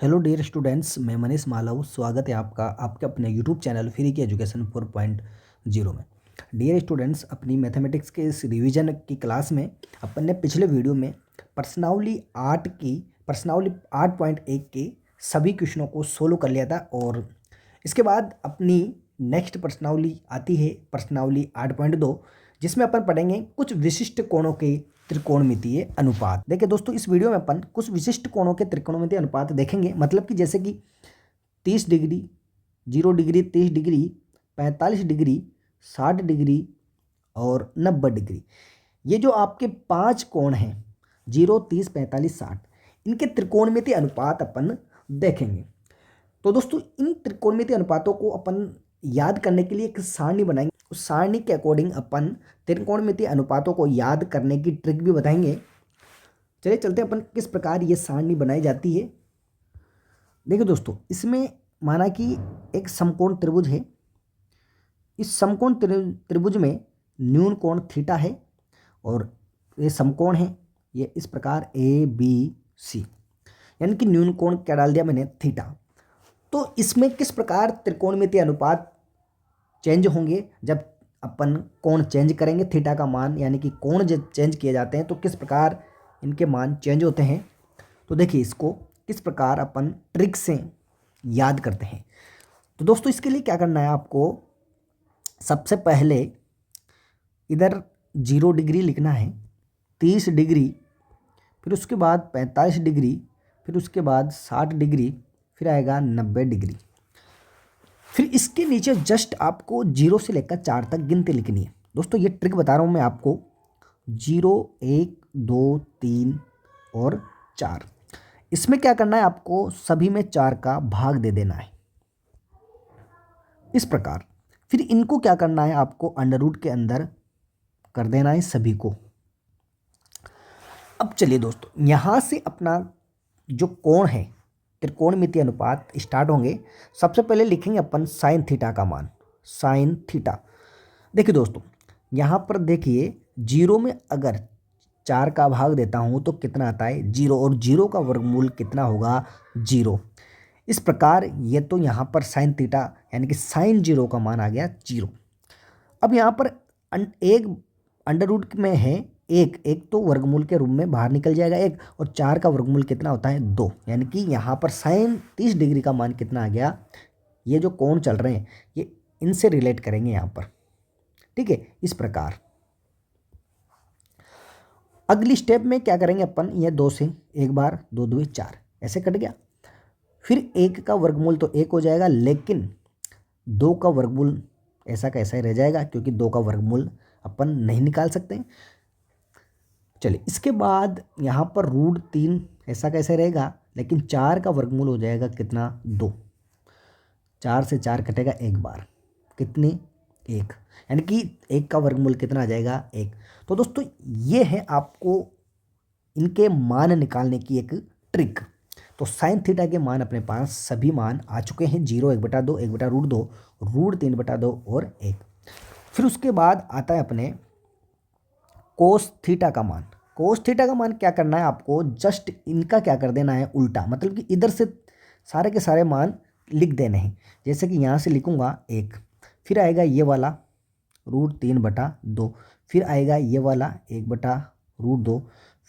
Hello dear students, मैं मनीष मालव। स्वागत है आपका आपके अपने यूट्यूब चैनल फ्री की एजुकेशन 4.0 में। डियर स्टूडेंट्स, अपनी मैथमेटिक्स के इस रिवीजन की क्लास में अपन ने पिछले वीडियो में पर्सनावली 8.1 के सभी क्वेश्चनों को सोल्व कर लिया था। और इसके बाद अपनी नेक्स्ट प्रश्नावली आती है प्रश्नावली 8.2, जिसमें अपन पढ़ेंगे कुछ विशिष्ट कोणों के त्रिकोणमितीय अनुपात। देखिए दोस्तों, इस वीडियो में अपन कुछ विशिष्ट कोणों के त्रिकोणमितीय अनुपात देखेंगे। मतलब कि जैसे कि 30 degree, 0 degree, 30 degree, 45 degree, 60 degree और 90 डिग्री। ये जो आपके 5 कोण हैं, 0, 30, 45, 60, इनके त्रिकोणमितीय अनुपात अपन देखेंगे। तो दोस्तों, इन त्रिकोणमितीय अनुपातों को अपन याद करने के लिए एक सारणी बनाएंगे। उस सारणी के अकॉर्डिंग अपन त्रिकोणमितीय अनुपातों को याद करने की ट्रिक भी बताएंगे। चलिए चलते हैं अपन किस प्रकार ये सारणी बनाई जाती है। देखिए दोस्तों, इसमें माना कि एक समकोण त्रिभुज है। इस समकोण त्रिभुज में न्यून कोण थीटा है और ये समकोण है। ये इस प्रकार ए बी सी, यानी कि न्यून कोण क्या डाल दिया मैंने, थीटा। तो इसमें किस प्रकार त्रिकोणमितीय अनुपात चेंज होंगे जब अपन कोण चेंज करेंगे, थीटा का मान, यानी कि कोण जब चेंज किए जाते हैं तो किस प्रकार इनके मान चेंज होते हैं। तो देखिए, इसको किस प्रकार अपन ट्रिक से याद करते हैं। तो दोस्तों, इसके लिए क्या करना है आपको, सबसे पहले इधर 0 डिग्री लिखना है, 30 डिग्री, फिर उसके बाद 45 डिग्री, फिर उसके बाद 60 डिग्री, फिर आएगा 90 डिग्री। फिर इसके नीचे जस्ट आपको 0 से लेकर 4 तक गिनती लिखनी है। दोस्तों, ये ट्रिक बता रहा हूँ मैं आपको। 0, 1, 2, 3 और 4। इसमें क्या करना है आपको, सभी में 4 का भाग दे देना है इस प्रकार। फिर इनको क्या करना है आपको, अंडर रूट के अंदर कर देना है सभी को। अब चलिए दोस्तों, यहाँ से अपना जो कोण है, त्रिकोणमितीय अनुपात स्टार्ट होंगे। सबसे पहले लिखेंगे अपन साइन थीटा का मान, साइन थीटा। देखिए दोस्तों, यहाँ पर देखिए 0 में अगर 4 का भाग देता हूँ तो कितना आता है, 0, और 0 का वर्गमूल कितना होगा, 0। इस प्रकार ये तो यहाँ पर साइन थीटा यानी कि साइन 0 का मान आ गया 0। अब यहाँ पर एक अंडर रूट में है, एक एक तो वर्गमूल के रूप में बाहर निकल जाएगा एक, और 4 का वर्गमूल कितना होता है, 2। यानी कि यहाँ पर साइन 30 डिग्री का मान कितना आ गया। ये जो कोण चल रहे हैं ये इनसे रिलेट करेंगे यहाँ पर, ठीक है। इस प्रकार अगली स्टेप में क्या करेंगे अपन, ये 2 से एक बार, 2 2 4 ऐसे कट गया। फिर 1 का वर्गमूल तो 1 हो जाएगा, लेकिन 2 का वर्गमूल ऐसा का ऐसा ही रह जाएगा, क्योंकि 2 का वर्गमूल अपन नहीं निकाल सकते। चलिए, इसके बाद यहाँ पर √3 ऐसा कैसे रहेगा, लेकिन 4 का वर्गमूल हो जाएगा कितना, 2। 4 से 4 कटेगा एक बार, कितनी, 1। यानी कि 1 का वर्गमूल कितना आ जाएगा, 1। तो दोस्तों, ये है आपको इनके मान निकालने की एक ट्रिक। तो साइन थीटा के मान अपने पास सभी मान आ चुके हैं, 0, 1/2, 1/√2, √3/2 और 1। फिर उसके बाद आता है अपने कोस थीटा का मान। कोस थीटा का मान क्या करना है आपको, जस्ट इनका क्या कर देना है, उल्टा। मतलब कि इधर से सारे के सारे मान लिख देने हैं। जैसे कि यहाँ से लिखूँगा 1, फिर आएगा ये वाला √3/2, फिर आएगा ये वाला 1/√2,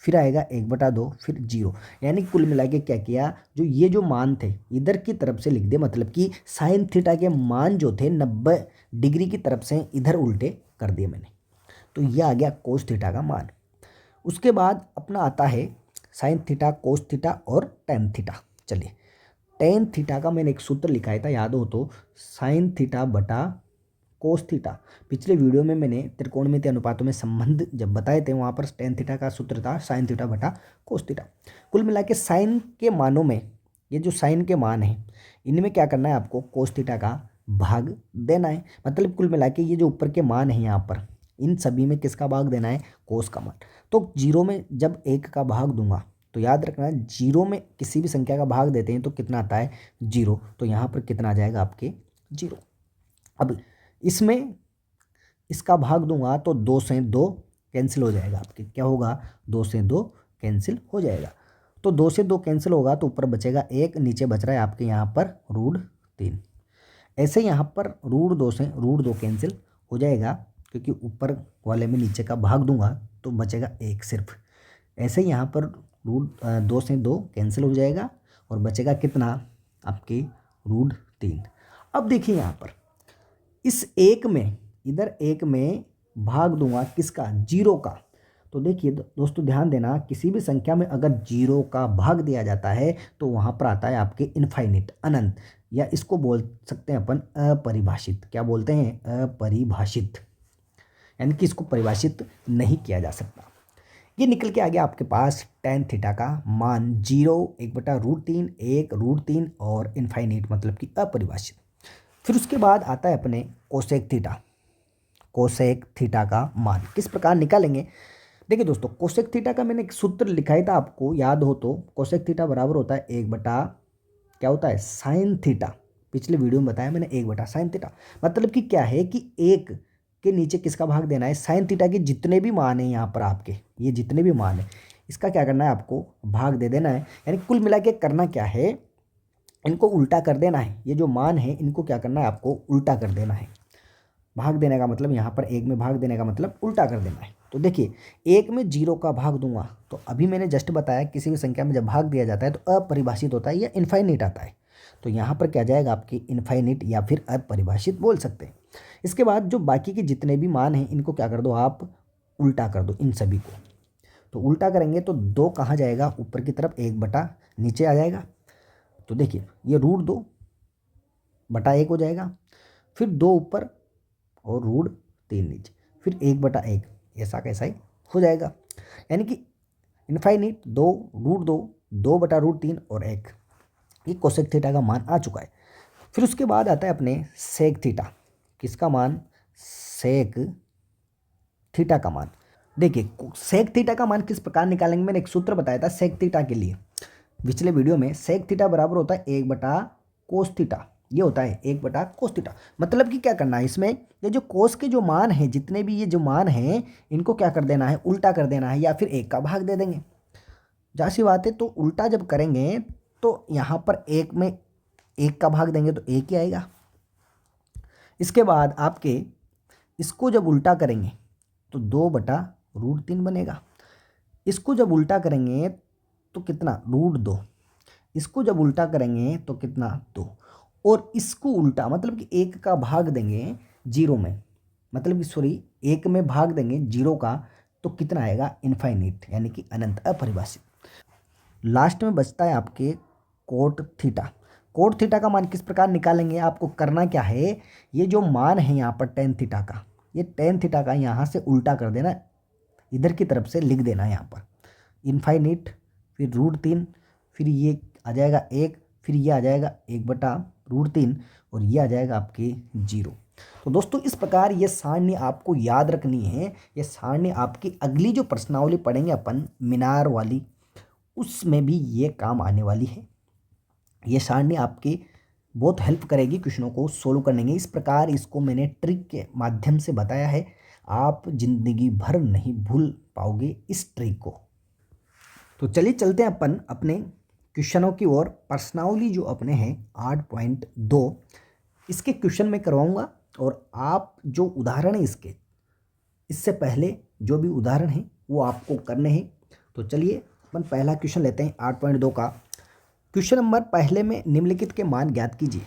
फिर आएगा 1/2, फिर 0। यानी कुल मिला के क्या किया, जो ये जो मान थे इधर की तरफ से लिख दे। मतलब कि साइन थीटा के मान जो थे 90 डिग्री की तरफ से इधर उल्टे कर दिए मैंने। तो ये आ गया कोस थीटा का मान। उसके बाद अपना आता है साइन थीटा, कोस थीटा और टेन थीटा। चलिए, टेन थीटा का मैंने एक सूत्र लिखा था, याद हो तो, साइन थीटा बटा कोस थीटा। पिछले वीडियो में मैंने त्रिकोणमितीय अनुपातों में संबंध जब बताए थे, वहाँ पर टेन थीटा का सूत्र था साइन थीटा बटा कोस थीटा। कुल मिला के साइन के मानों में, ये जो साइन के मान हैं इनमें क्या करना है आपको, कोस थीटा का भाग देना है। मतलब कुल मिला के ये जो ऊपर के मान हैं यहाँ पर, इन सभी में किसका भाग देना है, कोस का मान। तो 0 में जब 1 का भाग दूंगा तो याद रखना, 0 में किसी भी संख्या का भाग देते हैं तो कितना आता है, 0। तो यहाँ पर कितना आ जाएगा आपके, 0। अब इसमें इसका भाग दूंगा तो 2 से 2 कैंसिल हो जाएगा आपके, क्या होगा, 2 से 2 कैंसिल हो जाएगा। तो 2 से 2 कैंसिल होगा तो ऊपर बचेगा 1, नीचे बच रहा है आपके यहाँ पर √3। ऐसे यहाँ पर √2 से √2 कैंसिल हो जाएगा, क्योंकि ऊपर वाले में नीचे का भाग दूंगा तो बचेगा 1 सिर्फ। ऐसे यहाँ पर √2 से 2 कैंसिल हो जाएगा और बचेगा कितना आपके √3। अब देखिए यहाँ पर इस एक में, इधर एक में भाग दूंगा किसका, 0 का। तो देखिए दोस्तों ध्यान देना, किसी भी संख्या में अगर 0 का भाग दिया जाता है तो वहाँ पर आता है आपके इनफाइनिट, अनंत, या इसको बोल सकते हैं अपन अपरिभाषित। क्या बोलते हैं, अपरिभाषित, यानी कि इसको परिभाषित नहीं किया जा सकता। ये निकल के आ गया आपके पास tan थीटा का मान 0, 1/√3, 1 √3 और इनफाइनिट मतलब कि अपरिभाषित। फिर उसके बाद आता है अपने कोसेक थीटा। कोसेक थीटा का मान किस प्रकार निकालेंगे। देखिए दोस्तों, कोसेक थीटा का मैंने एक सूत्र लिखाया था, आपको याद हो तो। कोसेक थीटा बराबर होता है 1 क्या होता है, साइन थीटा। पिछले वीडियो में बताया मैंने 1/sin थीटा। मतलब कि क्या है कि 1 के नीचे किसका भाग देना है, साइन थीटा के जितने भी मान हैं यहाँ पर आपके, ये जितने भी मान हैं इसका क्या करना है, आपको भाग दे देना है। यानी कुल मिला के करना क्या है, इनको उल्टा कर देना है। ये जो मान है इनको क्या करना है, आपको उल्टा कर देना है। भाग देने का मतलब यहाँ पर 1 में भाग देने का मतलब उल्टा कर देना है। तो देखिए 1 में 0 का भाग दूंगा तो अभी मैंने जस्ट बताया किसी भी संख्या में जब भाग दिया जाता है तो अपरिभाषित होता है या इनफाइनिट आता है। तो यहाँ पर क्या जाएगा आपकी इनफाइनिट या फिर अपरिभाषित बोल सकते हैं। इसके बाद जो बाकी के जितने भी मान हैं इनको क्या कर दो, आप उल्टा कर दो इन सभी को। तो उल्टा करेंगे तो 2 कहाँ जाएगा, ऊपर की तरफ, 1 नीचे आ जाएगा। तो देखिए ये √2/1 हो जाएगा, फिर 2 ऊपर और √3 नीचे, फिर 1/1, ऐसा कैसा ही हो जाएगा। यानी कि इनफाइनिट 2, √2, 2/√3 और 1। ये कोसेक थीटा का मान आ चुका है। फिर उसके बाद आता है अपने सेक थीटा। किसका मान, सेक थीटा का मान। देखिए सेक थीटा का मान किस प्रकार निकालेंगे, मैंने एक सूत्र बताया था सेक थीटा के लिए पिछले वीडियो में। सेक थीटा बराबर होता है 1/कोस थीटा। ये होता है 1/कोस थीटा। मतलब कि क्या करना है इसमें, ये जो कोस के जो मान हैं, जितने भी ये जो मान हैं इनको क्या कर देना है, उल्टा कर देना है, या फिर 1 का भाग दे देंगे। जाहिर सी बात है, तो उल्टा जब करेंगे तो यहाँ पर 1 में 1 का भाग देंगे तो 1 ही आएगा। इसके बाद आपके इसको जब उल्टा करेंगे तो 2/√3 बनेगा। इसको जब उल्टा करेंगे तो कितना, √2। इसको जब उल्टा करेंगे तो कितना, 2। और इसको उल्टा मतलब कि 1 का भाग देंगे 0 में, मतलब कि सॉरी 1 में भाग देंगे 0 का तो कितना आएगा, इनफाइनिट, यानी कि अनंत, अपरिभाषित। लास्ट में बचता है आपके कोट थीटा। कोट थीटा का मान किस प्रकार निकालेंगे, आपको करना क्या है, ये जो मान है यहाँ पर tan थीटा का, ये tan थीटा का यहाँ से उल्टा कर देना, इधर की तरफ से लिख देना यहाँ पर इनफाइनिट, फिर √3, फिर ये आ जाएगा 1, फिर ये आ जाएगा 1/√3 और ये आ जाएगा आपके 0। तो दोस्तों इस प्रकार ये सारणी आपको याद रखनी है। ये सारणी आपकी अगली जो प्रश्नावली पढ़ेंगे अपन मीनार वाली, उसमें भी ये काम आने वाली है। ये सारणी आपकी बहुत हेल्प करेगी क्वेश्चनों को सोल्व करने में। इस प्रकार इसको मैंने ट्रिक के माध्यम से बताया है, आप जिंदगी भर नहीं भूल पाओगे इस ट्रिक को। तो चलिए चलते हैं अपन अपने क्वेश्चनों की ओर। प्रश्नावली जो अपने हैं 8.2, इसके क्वेश्चन मैं करवाऊंगा और आप जो उदाहरण है इससे पहले जो भी उदाहरण है वो आपको करने हैं। तो चलिए अपन पहला क्वेश्चन लेते हैं 8.2 का। क्वेश्चन नंबर पहले में निम्नलिखित के मान ज्ञात कीजिए।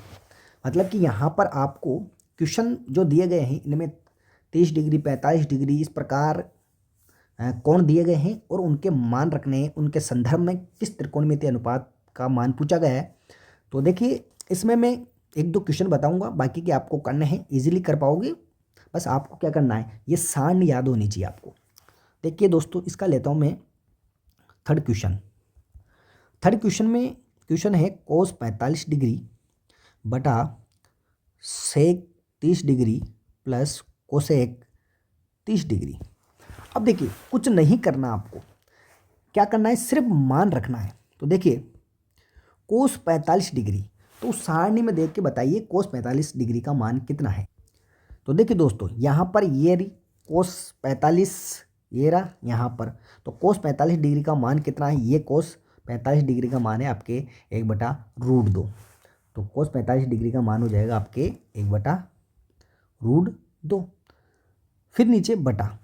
मतलब कि यहाँ पर आपको क्वेश्चन जो दिए गए हैं इनमें 30 डिग्री, 45 डिग्री, इस प्रकार कोण दिए गए हैं और उनके मान रखने हैं। उनके संदर्भ में किस त्रिकोणमितीय अनुपात का मान पूछा गया है। तो देखिए इसमें मैं 1-2 क्वेश्चन बताऊंगा, बाकी के आपको करने हैं, इजीली कर पाओगे। बस आपको क्या करना है, ये सारणी याद होनी चाहिए आपको। देखिए दोस्तों इसका लेता हूँ मैं थर्ड क्वेश्चन। थर्ड क्वेश्चन में क्वेश्चन है कोस 45 डिग्री बटा सेक 30 डिग्री प्लस कोसेक 30 डिग्री। अब देखिए कुछ नहीं करना, आपको क्या करना है, सिर्फ मान रखना है। तो देखिए कोस 45 डिग्री, तो सारणी में देख के बताइए कोस 45 डिग्री का मान कितना है। तो देखिए दोस्तों यहाँ पर ये रही कोस 45, ये रहा यहाँ पर। तो कोस 45 डिग्री का मान कितना है, ये कोस 45 डिग्री का मान है आपके 1/√2। तो कोस 45 डिग्री का मान हो जाएगा आपके 1/√2। फिर नीचे बटा।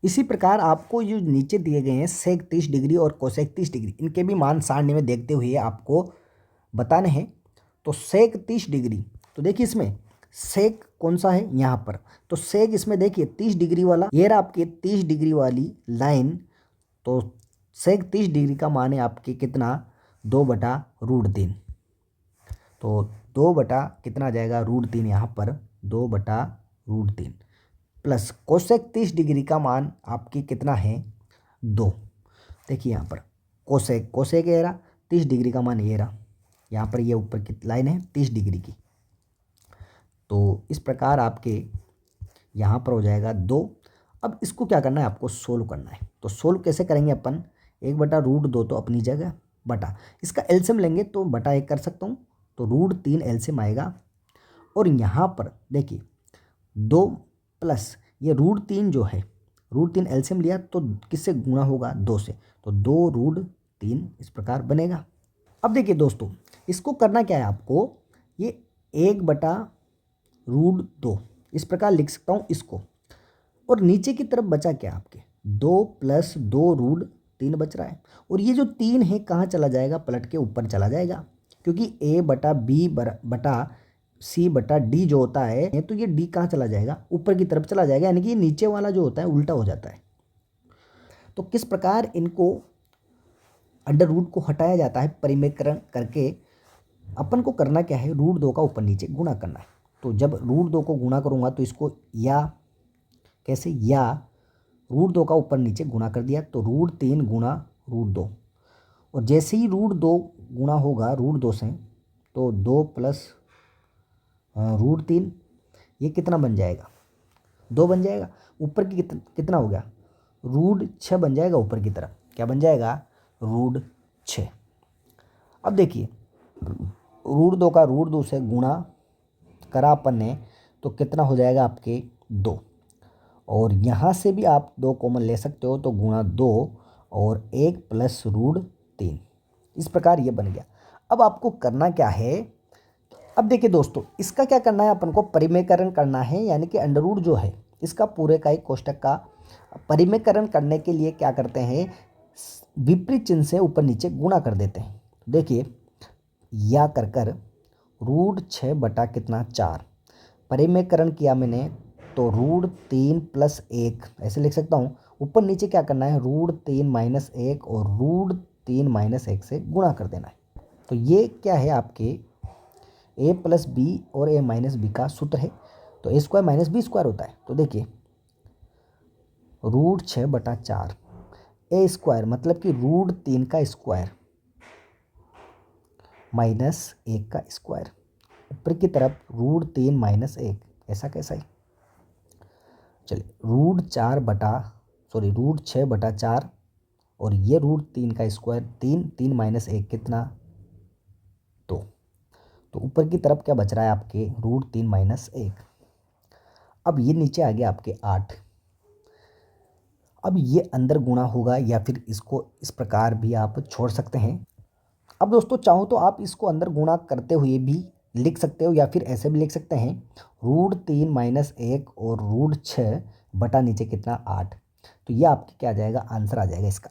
इसी प्रकार आपको जो नीचे दिए गए हैं सेक 30 डिग्री और कोसेक 30 डिग्री, इनके भी मान सारणी में देखते हुए आपको बताने हैं। तो सेक 30 डिग्री, तो देखिए इसमें सेक कौन सा है यहाँ पर, तो सेक इसमें देखिए 30 डिग्री वाला, ये रहा आपके 30 डिग्री वाली लाइन। तो सेक 30 डिग्री का मान है आपके कितना, 2/√3। तो 2 कितना आ जाएगा √3 यहाँ पर, 2/√3 प्लस कोसेक 30 डिग्री का मान आपकी कितना है 2। देखिए यहाँ पर कोसेक कोसेक ये रहा 30 डिग्री का मान ये रहा, यहाँ पर ये ऊपर की लाइन है 30 डिग्री की। तो इस प्रकार आपके यहाँ पर हो जाएगा 2। अब इसको क्या करना है, आपको सोल्व करना है। तो सोल्व कैसे करेंगे अपन, 1/√2 तो अपनी जगह, बटा इसका एलसीएम लेंगे तो बटा 1 कर सकता हूँ, तो √3 एलसीएम आएगा। और यहाँ पर देखिए 2 प्लस ये √3 जो है, √3 एलसीएम लिया तो किससे गुणा होगा, 2 से, तो 2√3 इस प्रकार बनेगा। अब देखिए दोस्तों इसको करना क्या है आपको, ये 1/√2 इस प्रकार लिख सकता हूँ इसको। और नीचे की तरफ बचा क्या आपके 2 + 2√3 बच रहा है। और ये जो 3 है कहाँ चला जाएगा, पलट के ऊपर चला जाएगा, क्योंकि A/B/C/D जो होता है, तो ये D कहाँ चला जाएगा, ऊपर की तरफ चला जाएगा, यानी कि ये नीचे वाला जो होता है उल्टा हो जाता है। तो किस प्रकार इनको अंडर रूट को हटाया जाता है, परिमेयकरण करके अपन को करना क्या है, √2 का ऊपर नीचे गुणा करना है। तो जब √2 को गुणा करूँगा तो इसको या कैसे, या √2 का ऊपर नीचे गुणा कर दिया, तो √3 गुणा √2। और जैसे ही √2 गुणा होगा √2 से, तो 2 + √3 ये कितना बन जाएगा, 2 बन जाएगा। ऊपर की कितना हो गया, √6 बन जाएगा। ऊपर की तरफ क्या बन जाएगा, √6। अब देखिए √2 का √2 से गुणा करा अपन ने, तो कितना हो जाएगा आपके 2। और यहाँ से भी आप 2 कॉमन ले सकते हो, तो गुणा 2 और 1 + √3 इस प्रकार ये बन गया। अब आपको करना क्या है, अब देखिए दोस्तों इसका क्या करना है, अपन को परिमेयकरण करना है, यानी कि अंडर रूट जो है इसका पूरे का एक कोष्टक का परिमेयकरण करने के लिए क्या करते हैं, विपरीत चिन्ह से ऊपर नीचे गुणा कर देते हैं। देखिए या कर √6 बटा कितना 4 परिमेयकरण किया मैंने, तो √3 + 1 ऐसे लिख सकता हूँ। ऊपर नीचे क्या करना है, √3 - 1 और √3 - 1 से गुणा कर देना है। तो ये क्या है आपके a + b और a - b का सूत्र है। तो a² - b² होता है। तो देखिए √6 बटा 4 a² मतलब कि √3 का स्क्वायर माइनस 1 का स्क्वायर, ऊपर की तरफ √3 - 1, ऐसा कैसा है, चलिए √6 बटा 4 और ये √3 का स्क्वायर 3 - 1 कितना 2। तो ऊपर की तरफ क्या बच रहा है आपके √3 - 1। अब ये नीचे आ गया आपके 8। अब ये अंदर गुणा होगा या फिर इसको इस प्रकार भी आप छोड़ सकते हैं। अब दोस्तों चाहो तो आप इसको अंदर गुणा करते हुए भी लिख सकते हो या फिर ऐसे भी लिख सकते हैं, √3 - 1 और √6 बटा नीचे कितना 8। तो ये आपकी क्या आ जाएगा, आंसर आ जाएगा इसका।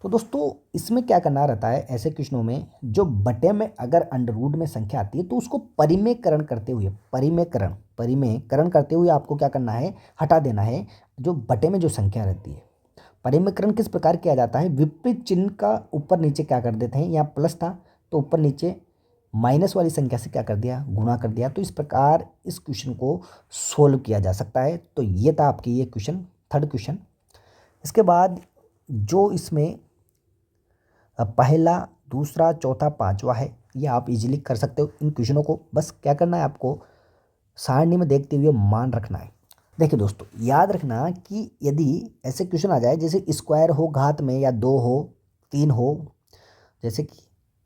तो दोस्तों इसमें क्या करना रहता है, ऐसे क्वेश्चनों में जो बटे में अगर अंडर रूट में संख्या आती है तो उसको परिमेयकरण करते हुए परिमेयकरण करते हुए आपको क्या करना है, हटा देना है जो बटे में जो संख्या रहती है। परिमेयकरण किस प्रकार किया जाता है, विपरीत चिन्ह का ऊपर नीचे क्या कर देते हैं, यहाँ प्लस था तो ऊपर नीचे माइनस वाली संख्या से क्या कर दिया, गुणा कर दिया। तो इस प्रकार इस क्वेश्चन को सोल्व किया जा सकता है। तो ये था आपकी ये क्वेश्चन, थर्ड क्वेश्चन। इसके बाद जो इसमें पहला, दूसरा, चौथा, पांचवा है, ये आप इजीली कर सकते हो। इन क्वेश्चनों को बस क्या करना है, आपको सारणी में देखते हुए मान रखना है। देखिए दोस्तों याद रखना कि यदि ऐसे क्वेश्चन आ जाए जैसे स्क्वायर हो घात में, या 2 हो 3 हो, जैसे कि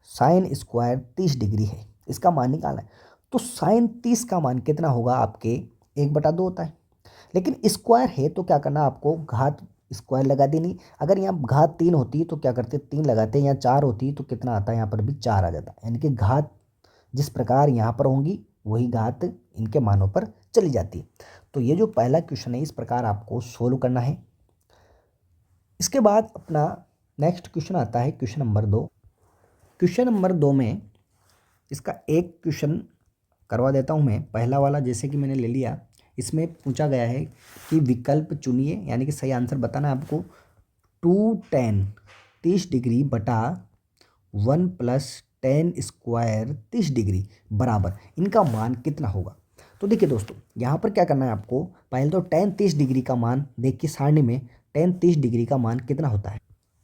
साइन स्क्वायर 30 डिग्री है, इसका मान निकालना है, तो साइन 30 का मान कितना होगा आपके 1/2 होता है। लेकिन स्क्वायर है तो क्या करना, आपको घात स्क्वायर लगा दी नहीं। अगर यहाँ घात 3 होती तो क्या करते, 3 लगाते, यहाँ 4 होती तो कितना आता है, यहाँ पर भी 4 आ जाता। यानी कि घात जिस प्रकार यहाँ पर होंगी वही घात इनके मानों पर चली जाती है। तो ये जो पहला क्वेश्चन है इस प्रकार आपको सोल्व करना है। इसके बाद अपना नेक्स्ट क्वेश्चन आता है क्वेश्चन नंबर 2। क्वेश्चन नंबर 2 में इसका एक क्वेश्चन करवा देता हूँ मैं। पहला वाला जैसे कि मैंने ले लिया, इसमें पूछा गया है कि विकल्प चुनिए, यानी कि सही आंसर बताना है आपको। 2tan 30 डिग्री बटा 1 + tan स्क्वायर 30 डिग्री बराबर इनका मान कितना होगा। तो देखिए दोस्तों, यहाँ पर क्या करना है आपको, पहले तो tan 30 डिग्री का मान देखिए, सारणी में tan 30 डिग्री का मान कितना होता है।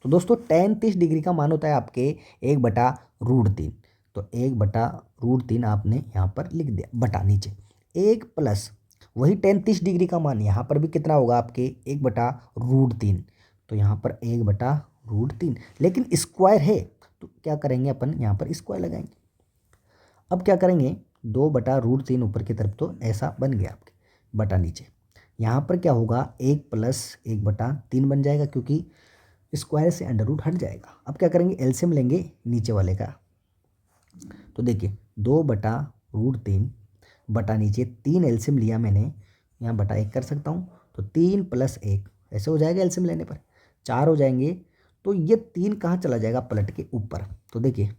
तो दोस्तों tan 30 डिग्री का मान होता है आपके 1/√3। तो 1/√3 आपने यहाँ पर लिख दिया, बटा नीचे 1 प्लस वही tan 30 डिग्री का मान यहाँ पर भी कितना होगा आपके 1/√3। तो यहाँ पर 1/√3, लेकिन स्क्वायर है तो क्या करेंगे अपन, यहाँ पर स्क्वायर लगाएंगे। अब क्या करेंगे, 2/√3 ऊपर की तरफ, तो ऐसा बन गया आपके, बटा नीचे यहाँ पर क्या होगा 1 + 1/3 बन जाएगा, क्योंकि स्क्वायर से अंडर रूट हट जाएगा। अब क्या करेंगे, एलसीएम लेंगे नीचे वाले का। तो देखिए 2/√3 बटा नीचे 3 एलसीएम लिया मैंने, यहाँ बटा 1 कर सकता हूँ। तो 3 + 1 ऐसे हो जाएगा, एलसीएम लेने पर 4 हो जाएंगे। तो ये 3 कहाँ चला जाएगा, पलट के ऊपर। तो देखिए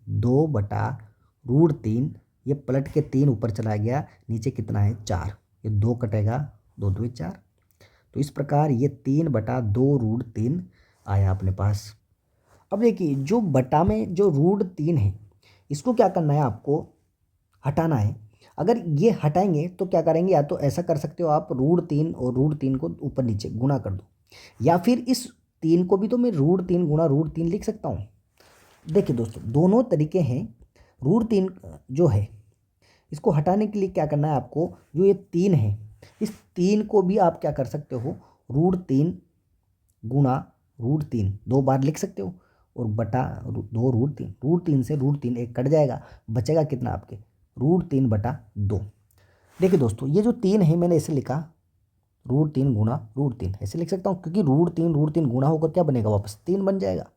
2/√3 ये पलट के 3 ऊपर चला गया, नीचे कितना है 4, ये 2 कटेगा, 2 2 4। तो इस प्रकार ये 3/2√3 आया अपने पास। अब देखिए जो बटा में जो √3 है इसको क्या करना है, आपको हटाना है। अगर ये हटाएंगे तो क्या करेंगे, या तो ऐसा कर सकते हो आप, √3 और √3 को ऊपर नीचे गुणा कर दो, या फिर इस 3 को भी तो मैं √3 गुणा √3 लिख सकता हूँ। देखिए दोस्तों दोनों तरीके हैं। √3 जो है इसको हटाने के लिए क्या करना है आपको, जो ये 3 है इस 3 को भी आप क्या कर सकते हो, √3 गुणा √3 2 बार लिख सकते हो, और बटा 2√3, √3 से √3 एक कट जाएगा, बचेगा कितना आपके √3/2। देखिए दोस्तों ये जो 3 है मैंने इसे लिखा √3 गुणा √3 ऐसे लिख सकता हूँ, क्योंकि √3 गुणा होकर क्या बनेगा, वापस 3 बन जाएगा।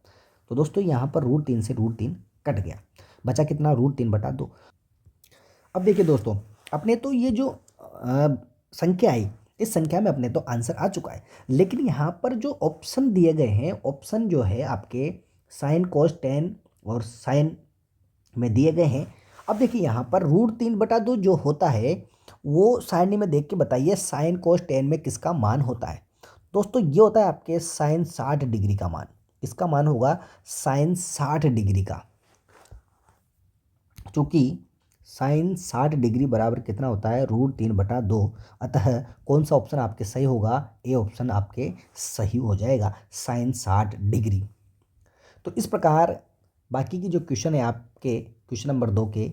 तो दोस्तों यहाँ पर √3 से √3 कट गया, बचा कितना √3/2। अब देखिए दोस्तों, अपने तो ये जो संख्या आई, इस संख्या में अपने तो आंसर आ चुका है, लेकिन यहाँ पर जो ऑप्शन दिए गए हैं, ऑप्शन जो है आपके साइन कोस टेन और साइन में दिए गए हैं। अब देखिए यहाँ पर √3/2 जो होता है वो सारणी में देख के बताइए साइन कोस टेन में किसका मान होता है। दोस्तों ये होता है आपके साइन 60 डिग्री का मान, इसका मान होगा साइन 60 डिग्री का, चूँकि साइन 60 डिग्री बराबर कितना होता है √3/2। अतः कौन सा ऑप्शन आपके सही होगा, ए ऑप्शन आपके सही हो जाएगा, साइन 60 डिग्री। तो इस प्रकार बाकी की जो क्वेश्चन है आपके क्वेश्चन नंबर 2 के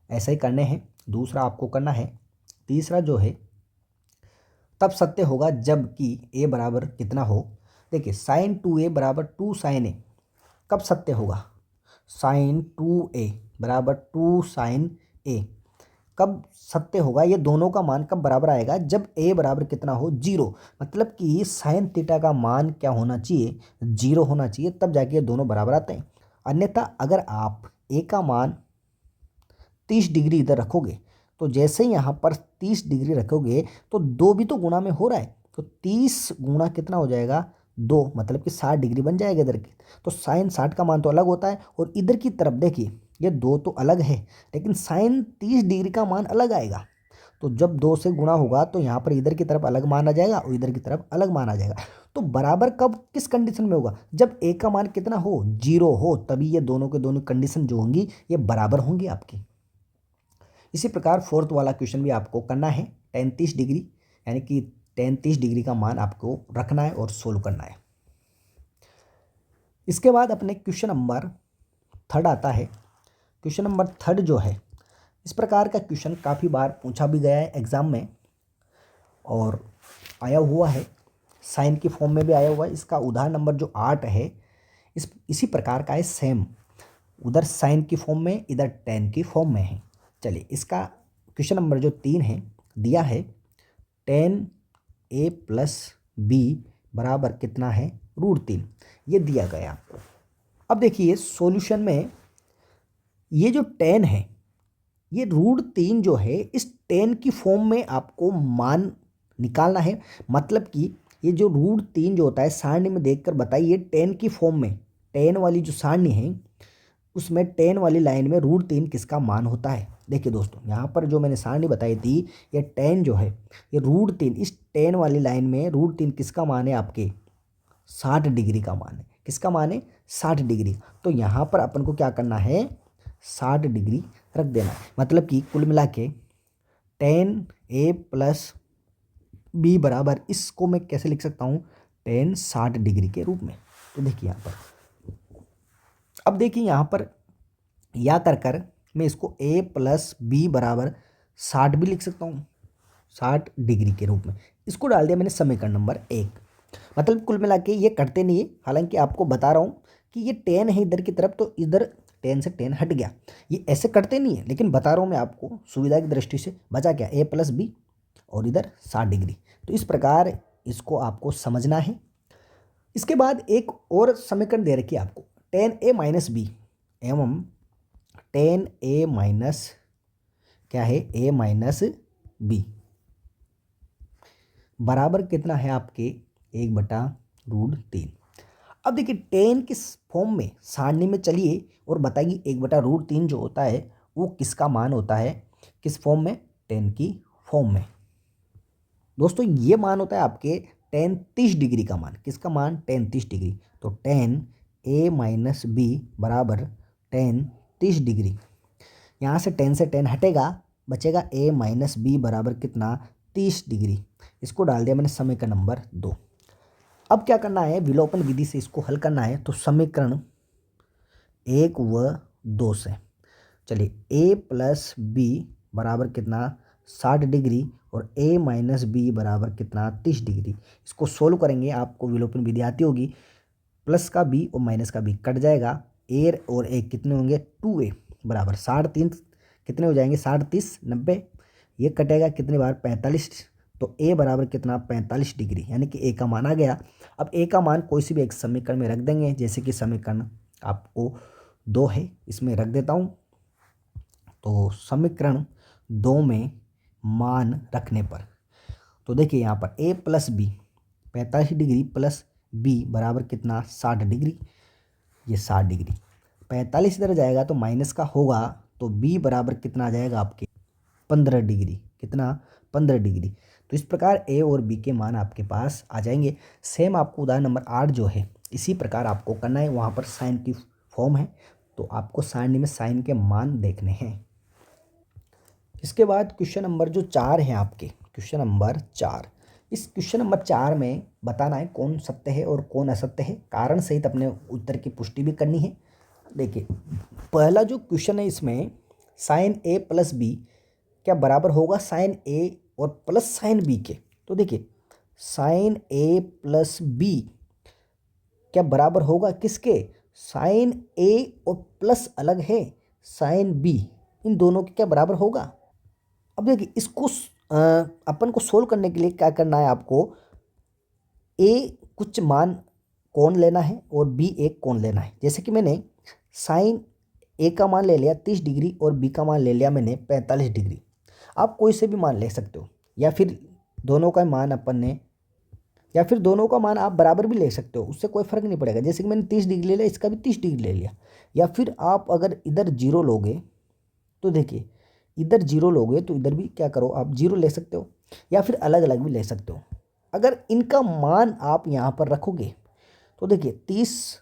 ऐसे ही करने हैं। दूसरा आपको करना है, तीसरा जो है तब सत्य होगा जब कि ए बराबर कितना हो। देखिए साइन 2a बराबर 2 साइन ए कब सत्य होगा, साइन 2a बराबर 2 साइन ए कब सत्य होगा, ये दोनों का मान कब बराबर आएगा, जब a बराबर कितना हो 0, मतलब कि साइन थीटा का मान क्या होना चाहिए 0 होना चाहिए, तब जाके ये दोनों बराबर आते हैं। अन्यथा अगर आप a का मान 30 डिग्री इधर रखोगे, तो जैसे ही यहाँ पर 30 डिग्री रखोगे तो 2 भी तो गुणा में हो रहा है, तो 30 गुणा कितना हो जाएगा 2, मतलब कि 60 डिग्री बन जाएगा इधर की। तो साइन 60 का मान तो अलग होता है, और इधर की तरफ देखिए ये 2 तो अलग है, लेकिन साइन 30 डिग्री का मान अलग आएगा। तो जब 2 से गुणा होगा तो यहाँ पर इधर की तरफ अलग मान आ जाएगा और इधर की तरफ अलग मान आ जाएगा। तो बराबर कब किस कंडीशन में होगा, जब a का मान कितना हो 0 हो, तभी ये दोनों के दोनों कंडीशन जो होंगी ये बराबर होंगी आपकी। इसी प्रकार फोर्थ वाला क्वेश्चन भी आपको करना है, tan 30 डिग्री, यानी कि tan 30 डिग्री का मान आपको रखना है और सोल्व करना है। इसके बाद अपने क्वेश्चन नंबर 3 आता है। क्वेश्चन नंबर 3 जो है, इस प्रकार का क्वेश्चन काफ़ी बार पूछा भी गया है एग्ज़ाम में और आया हुआ है, साइन की फॉर्म में भी आया हुआ है। इसका उदाहरण नंबर जो 8 है इसी प्रकार का है, सेम, उधर साइन की फॉर्म में इधर tan की फॉर्म में है। चलिए इसका क्वेश्चन नंबर जो 3 है दिया है, tan a + b बराबर कितना है, √3। ये दिया गया आपको। अब देखिए सॉल्यूशन में ये जो tan है, ये √3 जो है, इस tan की फॉर्म में आपको मान निकालना है। मतलब कि ये जो √3 जो होता है सारणी में देखकर बताइए tan की फॉर्म में, tan वाली जो सारणी है उसमें tan वाली लाइन में √3 किसका मान होता है। देखिए दोस्तों यहाँ पर जो मैंने सारणी बताई थी, ये tan जो है, ये √3, इस tan वाली लाइन में √3 किसका मान है, आपके 60 डिग्री का मान है। किसका मान है, 60 डिग्री। तो यहाँ पर अपन को क्या करना है, 60 डिग्री रख देना है। मतलब कि कुल मिला के tan A + B बराबर, इसको मैं कैसे लिख सकता हूँ, tan 60 डिग्री के रूप में। तो देखिए यहाँ पर, अब देखिए यहाँ पर या कर मैं इसको A + B बराबर 60 भी लिख सकता हूँ, 60 डिग्री के रूप में। इसको डाल दिया मैंने समीकरण नंबर 1। मतलब कुल मिला के ये कटते नहीं है। हालांकि आपको बता रहा हूँ कि ये tan है इधर की तरफ, तो इधर tan से tan हट गया, ये ऐसे कटते नहीं है। लेकिन बता रहा हूँ मैं आपको सुविधा की दृष्टि से, बचा क्या, A + B और इधर 60 डिग्री। तो इस प्रकार इसको आपको समझना है। इसके बाद एक और समीकरण दे रखी है आपको, tan A - B एवं tan A- क्या है, A - B बराबर कितना है आपके, 1/√3। अब देखिए tan किस फॉर्म में, सारणी में चलिए और बताइए 1/√3 जो होता है वो किसका मान होता है, किस फॉर्म में, tan की फॉर्म में। दोस्तों ये मान होता है आपके tan 30 डिग्री का मान। किसका मान, tan 30 डिग्री। तो tan A - B बराबर tan 30 डिग्री। यहाँ से tan से tan हटेगा, बचेगा A - B बराबर कितना, 30 डिग्री। इसको डाल दिया मैंने समीकरण नंबर 2। अब क्या करना है, विलोपन विधि से इसको हल करना है। तो समीकरण 1 व 2 से चलिए A + B बराबर कितना, 60 डिग्री और A - B बराबर कितना, 30 डिग्री। इसको सोल्व करेंगे, आपको विलोपन विधि आती होगी। प्लस का B और माइनस का B कट जाएगा। A और A कितने होंगे, 2A बराबर 60, 3 कितने हो जाएंगे, 60 30 90, ये कटेगा कितने बार, 45। तो A बराबर कितना, 45 डिग्री, यानी कि A का मान आ गया। अब A का मान कोई सी भी एक समीकरण में रख देंगे, जैसे कि समीकरण आपको 2 है, इसमें रख देता हूँ। तो समीकरण 2 में मान रखने पर, तो देखिए यहाँ पर A + B 45 degree plus B बराबर कितना, 60 डिग्री। ये 60 डिग्री, 45 इधर जाएगा तो माइनस का होगा, तो B बराबर कितना आ जाएगा आपके, 15 डिग्री। कितना, 15 डिग्री। तो इस प्रकार A और B के मान आपके पास आ जाएंगे। सेम आपको उदाहरण नंबर 8 जो है इसी प्रकार आपको करना है। वहाँ पर साइन की फॉर्म है, तो आपको सारणी में साइन के मान देखने हैं। इसके बाद क्वेश्चन नंबर जो 4 है आपके, क्वेश्चन नंबर 4, इस क्वेश्चन नंबर 4 में बताना है कौन सत्य है और कौन असत्य है। कारण सहित अपने उत्तर की पुष्टि भी करनी है। देखिए पहला जो क्वेश्चन है, इसमें साइन A + B क्या बराबर होगा साइन A और प्लस साइन B के। तो देखिए साइन A + B क्या बराबर होगा किसके, साइन A और प्लस अलग है साइन B, इन दोनों के क्या बराबर होगा। अब देखिए इसको अपन को सोल्व करने के लिए क्या करना है, आपको A कुछ मान कौन लेना है और B एक कौन लेना है। जैसे कि मैंने साइन A का मान ले लिया 30 डिग्री और B का मान ले लिया मैंने 45 डिग्री। आप कोई से भी मान ले सकते हो, या फिर दोनों का मान अपन ने, या फिर दोनों का मान आप बराबर भी ले सकते हो, उससे कोई फ़र्क नहीं पड़ेगा। जैसे कि मैंने 30 डिग्री ले लिया, इसका भी 30 डिग्री ले लिया। या फिर आप अगर इधर 0 लोगे, तो देखिए इधर 0 लोगे तो इधर भी क्या करो, आप 0 ले सकते हो, या फिर अलग अलग भी ले सकते हो। अगर इनका मान आप यहाँ पर रखोगे तो देखिए 30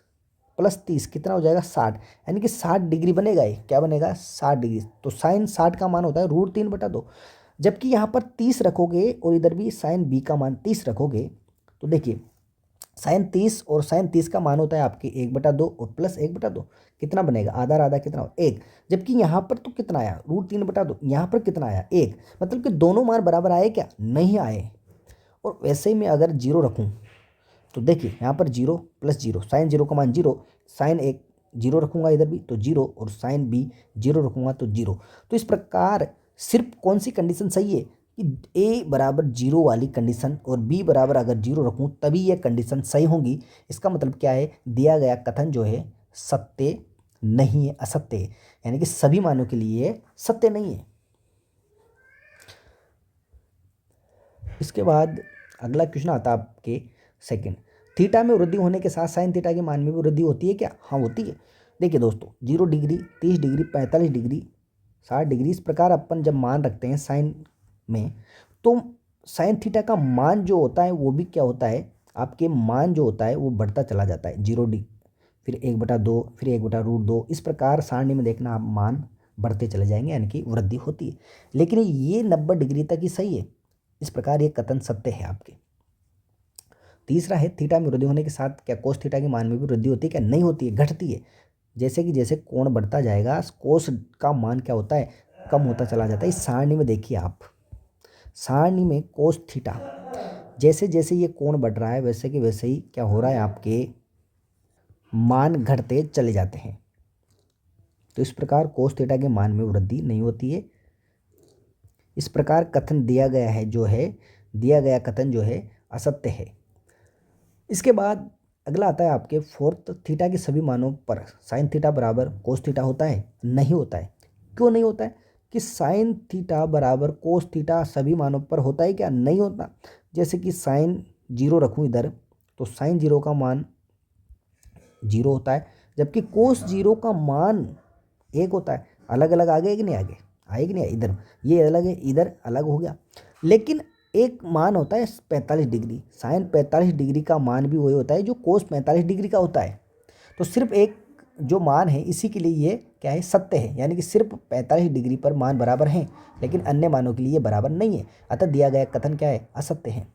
+ 30 कितना हो जाएगा, 60, यानी कि 60 डिग्री बनेगा। ये क्या बनेगा, 60 डिग्री। तो साइन 60 का मान होता है √3/2। जबकि यहाँ पर 30 रखोगे और इधर भी साइन B का मान 30 रखोगे, तो देखिए साइन 30 और साइन 30 का मान होता है आपके 1/2 और प्लस 1/2, कितना बनेगा, आधा आधा कितना, 1। जबकि यहाँ पर तो कितना आया, √3/2, यहाँ पर कितना आया, 1। मतलब कि दोनों मान बराबर आए क्या, नहीं आए। और वैसे ही मैं अगर 0 रखूँ तो देखिए यहाँ पर 0 + 0, साइन 0 का मान 0, साइन 1 0 रखूँगा इधर भी तो 0, और साइन B 0 रखूँगा तो 0। तो इस प्रकार सिर्फ कौन सी कंडीशन सही है, कि ए बराबर जीरो वाली कंडीशन और बी बराबर अगर जीरो रखूँ तभी यह कंडीशन सही होंगी। इसका मतलब क्या है, दिया गया कथन जो है सत्य नहीं है, असत्य है, यानी कि सभी मानों के लिए सत्य नहीं है। इसके बाद अगला क्वेश्चन आता है आपके सेकंड, थीटा में वृद्धि होने के साथ साइन थीटा के मान में भी वृद्धि होती है क्या? हाँ होती है। देखिए दोस्तों 0 डिग्री, 30 डिग्री, 45 डिग्री, 60 डिग्री, इस प्रकार अपन जब मान रखते हैं साइन में, तो साइन थीटा का मान जो होता है वो भी क्या होता है, आपके मान जो होता है वो बढ़ता चला जाता है। 0 डिग्री, फिर 1/2, फिर 1/√2, इस प्रकार सारणी में देखना आप मान बढ़ते चले जाएंगे, यानी कि वृद्धि होती है। लेकिन ये 90 डिग्री तक ही सही है, इस प्रकार ये कथन सत्य है आपके। तीसरा है, थीटा में वृद्धि होने के साथ क्या कोस थीटा के मान में भी वृद्धि होती है क्या? नहीं होती है, घटती है। जैसे कि जैसे कोण बढ़ता जाएगा कोस का मान क्या होता है, कम होता चला जाता है। इस सारणी में देखिए आप, सारणी में कोस थीटा, जैसे जैसे ये कोण बढ़ रहा है वैसे कि वैसे ही क्या हो रहा है, आपके मान घटते चले जाते हैं। तो इस प्रकार कोस थीटा के मान में वृद्धि नहीं होती है। इस प्रकार कथन दिया गया है जो है, दिया गया कथन जो है असत्य है। इसके बाद अगला आता है आपके फोर्थ, थीटा के सभी मानों पर साइन थीटा बराबर कोस थीटा होता है? नहीं होता है। क्यों नहीं होता है? कि साइन थीटा बराबर कोस थीटा सभी मानों पर होता है क्या? नहीं होता। जैसे कि साइन 0 रखूँ इधर, तो साइन 0 का मान 0 होता है, जबकि कोस 0 का मान 1 होता है। अलग अलग आ गए कि नहीं आगे, आए कि नहीं? इधर ये अलग है, इधर अलग हो गया। लेकिन एक मान होता है 45 डिग्री, साइन 45 डिग्री का मान भी वही होता है जो कोस 45 डिग्री का होता है। तो सिर्फ एक जो मान है इसी के लिए ये क्या है, सत्य है, यानी कि सिर्फ 45 डिग्री पर मान बराबर हैं, लेकिन अन्य मानों के लिए बराबर नहीं है। अतः दिया गया कथन क्या है, असत्य है।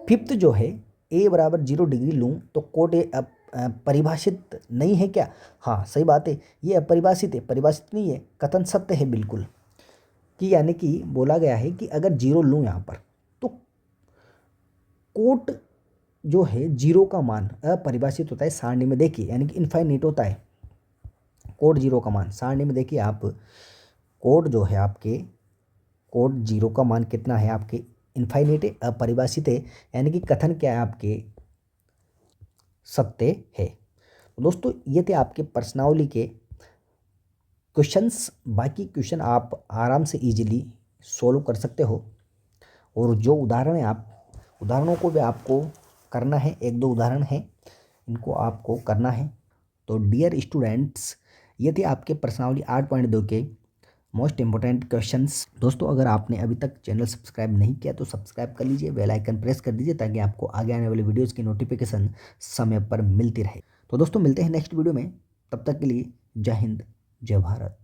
फिफ्थ जो है, ए बराबर 0 डिग्री लूँ तो कोट ए परिभाषित नहीं है क्या? हाँ सही बात है, ये अपरिभाषित है, परिभाषित नहीं है, कथन सत्य है बिल्कुल। कि यानी कि बोला गया है कि अगर 0 लूँ यहाँ पर तो कोट जो है 0 का मान अपरिभाषित होता है सारणी में, देखिए यानी कि इनफाइनाइट होता है कोट 0 का मान। सारणी में देखिए आप, कोट जो है आपके, कोट 0 का मान कितना है आपके, इनफाइनाइट है, अपरिभाषित है, यानी कि कथन क्या है आपके, सत्य है। तो दोस्तों ये थे आपके प्रश्नावली के क्वेश्चंस। बाकी क्वेश्चन आप आराम से इजीली सॉल्व कर सकते हो, और जो उदाहरण है आप उदाहरणों को भी आपको करना है, 1-2 उदाहरण हैं, इनको आपको करना है। तो डियर स्टूडेंट्स, ये थे आपके प्रश्नावली 8.2 के मोस्ट इंपॉर्टेंट क्वेश्चंस। दोस्तों अगर आपने अभी तक चैनल सब्सक्राइब नहीं किया तो सब्सक्राइब कर लीजिए, बेल आइकन प्रेस कर दीजिए ताकि आपको आगे आने वाली वीडियोज़ की नोटिफिकेशन समय पर मिलती रहे। तो दोस्तों मिलते हैं नेक्स्ट वीडियो में, तब तक के लिए जय हिंद, जय भारत।